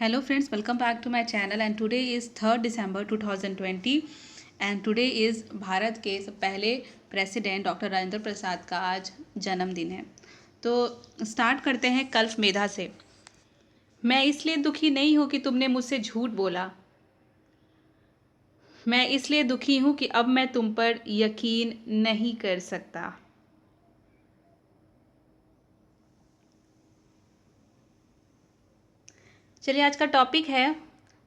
Hello friends, welcome back to my channel and today is 3rd December 2020 and today is Bharat के पहले president doctor Rajendra Prasad का आज जन्मदिन है। तो स्टार्ट करते हैं कल्प मेधा से। मैं इसलिए दुखी नहीं हूँ कि तुमने मुझसे झूठ बोला, मैं इसलिए दुखी हूँ कि अब मैं तुम पर यकीन नहीं कर सकता। चलिए आज का टॉपिक है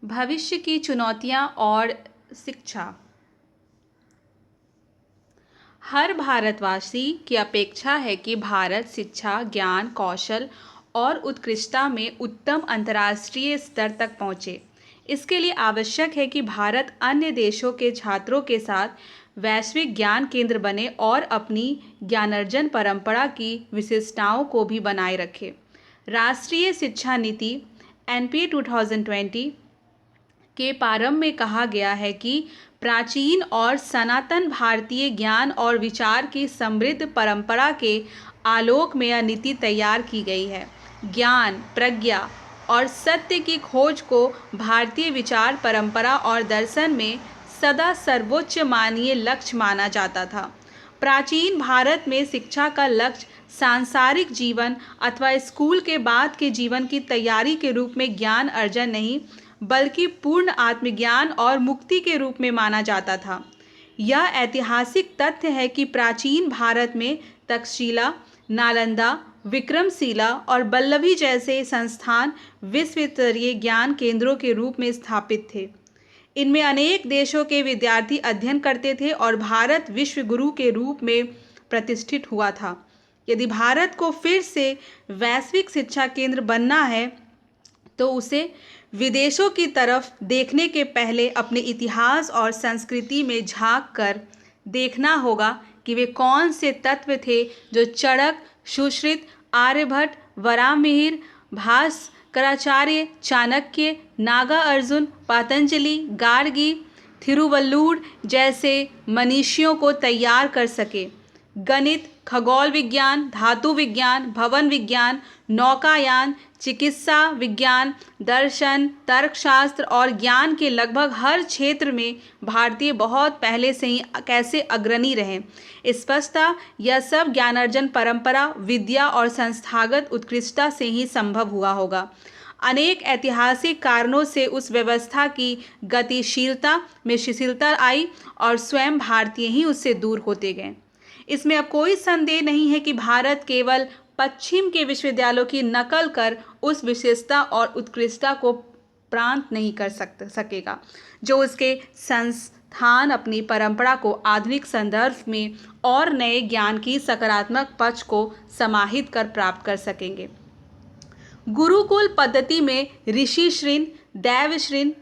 भविष्य की चुनौतियाँ और शिक्षा। हर भारतवासी की अपेक्षा है कि भारत शिक्षा, ज्ञान, कौशल और उत्कृष्टता में उत्तम अंतर्राष्ट्रीय स्तर तक पहुँचे। इसके लिए आवश्यक है कि भारत अन्य देशों के छात्रों के साथ वैश्विक ज्ञान केंद्र बने और अपनी ज्ञानार्जन परंपरा की विशेषताओं को भी बनाए रखे। राष्ट्रीय शिक्षा नीति NP 2020 के प्रारंभ में कहा गया है कि प्राचीन और सनातन भारतीय ज्ञान और विचार की समृद्ध परंपरा के आलोक में यह नीति तैयार की गई है। ज्ञान, प्रज्ञा और सत्य की खोज को भारतीय विचार परंपरा और दर्शन में सदा सर्वोच्च माननीय लक्ष्य माना जाता था। प्राचीन भारत में शिक्षा का लक्ष्य सांसारिक जीवन अथवा स्कूल के बाद के जीवन की तैयारी के रूप में ज्ञान अर्जन नहीं बल्कि पूर्ण आत्मज्ञान और मुक्ति के रूप में माना जाता था। यह ऐतिहासिक तथ्य है कि प्राचीन भारत में तक्षशिला, नालंदा, विक्रमशिला और बल्लभी जैसे संस्थान विश्व स्तरीय ज्ञान केंद्रों के रूप में स्थापित थे। इनमें अनेक देशों के विद्यार्थी अध्ययन करते थे और भारत विश्व गुरु के रूप में प्रतिष्ठित हुआ था। यदि भारत को फिर से वैश्विक शिक्षा केंद्र बनना है तो उसे विदेशों की तरफ देखने के पहले अपने इतिहास और संस्कृति में झांक कर देखना होगा कि वे कौन से तत्व थे जो चड़क, सुश्रुत, आर्यभट्ट, वराहमिहिर, भास्कराचार्य, चाणक्य, नागा अर्जुन, पतंजलि, गार्गी, थिरुवल्लुवर जैसे मनीषियों को तैयार कर सके। गणित, खगोल विज्ञान, धातु विज्ञान, भवन विज्ञान, नौकायान, चिकित्सा विज्ञान, दर्शन, तर्कशास्त्र और ज्ञान के लगभग हर क्षेत्र में भारतीय बहुत पहले से ही कैसे अग्रणी रहे। स्पष्टतः यह सब ज्ञानार्जन परंपरा, विद्या और संस्थागत उत्कृष्टता से ही संभव हुआ होगा। अनेक ऐतिहासिक कारणों से उस व्यवस्था की गतिशीलता में शिथिलता आई और स्वयं भारतीय ही उससे दूर होते गए। इसमें अब कोई संदेह नहीं है कि भारत केवल पश्चिम के विश्वविद्यालयों की नकल कर उस विशेषता और उत्कृष्टता को प्राप्त नहीं कर सकेगा जो उसके संस्थान अपनी परंपरा को आधुनिक संदर्भ में और नए ज्ञान की सकारात्मक पक्ष को समाहित कर प्राप्त कर सकेंगे। गुरुकुल पद्धति में ऋषि ऋण, दैव ऋण,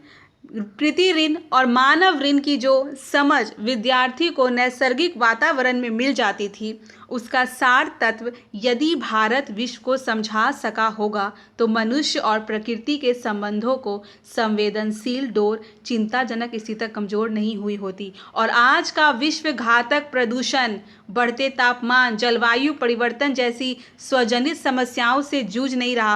कृति ऋण और मानव ऋण की जो समझ विद्यार्थी को नैसर्गिक वातावरण में मिल जाती थी, उसका सार तत्व यदि भारत विश्व को समझा सका होगा तो मनुष्य और प्रकृति के संबंधों को संवेदनशील डोर चिंताजनक स्थिति तक कमजोर नहीं हुई होती और आज का विश्व घातक प्रदूषण, बढ़ते तापमान, जलवायु परिवर्तन जैसी स्वजनित समस्याओं से जूझ नहीं रहा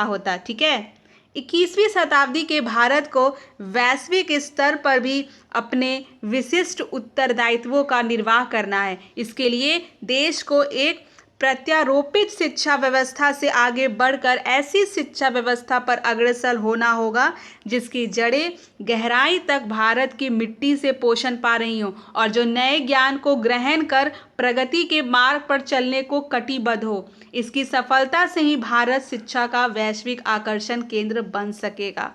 होता। ठीक है। 21वीं शताब्दी के भारत को वैश्विक स्तर पर भी अपने विशिष्ट उत्तरदायित्वों का निर्वाह करना है। इसके लिए देश को एक प्रत्यारोपित शिक्षा व्यवस्था से आगे बढ़कर ऐसी शिक्षा व्यवस्था पर अग्रसर होना होगा जिसकी जड़ें गहराई तक भारत की मिट्टी से पोषण पा रही हों और जो नए ज्ञान को ग्रहण कर प्रगति के मार्ग पर चलने को कटिबद्ध हो। इसकी सफलता से ही भारत शिक्षा का वैश्विक आकर्षण केंद्र बन सकेगा।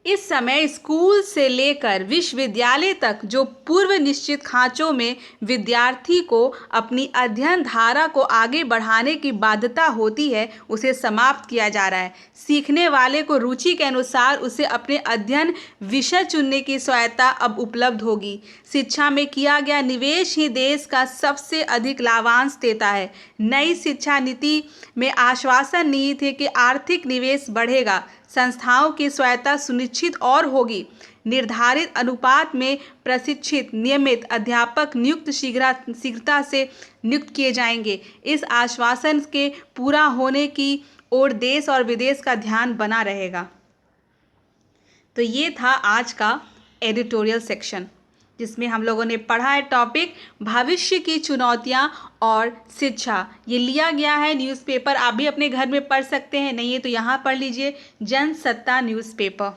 इस समय स्कूल से लेकर विश्वविद्यालय तक जो पूर्व निश्चित खांचों में विद्यार्थी को अपनी अध्ययन धारा को आगे बढ़ाने की बाध्यता होती है, उसे समाप्त किया जा रहा है। सीखने वाले को रुचि के अनुसार उसे अपने अध्ययन विषय चुनने की स्वायत्ता अब उपलब्ध होगी। शिक्षा में किया गया निवेश ही देश का सबसे अधिक लाभांश देता है। नई शिक्षा नीति में आश्वासन निहित है कि आर्थिक निवेश बढ़ेगा, संस्थाओं की स्वायत्ता सुनिश्चित और होगी, निर्धारित अनुपात में प्रशिक्षित नियमित अध्यापक नियुक्त शीघ्रता से नियुक्त किए जाएंगे। इस आश्वासन के पूरा होने की ओर देश और विदेश का ध्यान बना रहेगा। तो ये था आज का एडिटोरियल सेक्शन, जिसमें हम लोगों ने पढ़ा है टॉपिक भविष्य की चुनौतियां और शिक्षा। ये लिया गया है न्यूज़पेपर, आप भी अपने घर में पढ़ सकते हैं, नहीं है तो यहाँ पढ़ लीजिए जनसत्ता न्यूज़पेपर।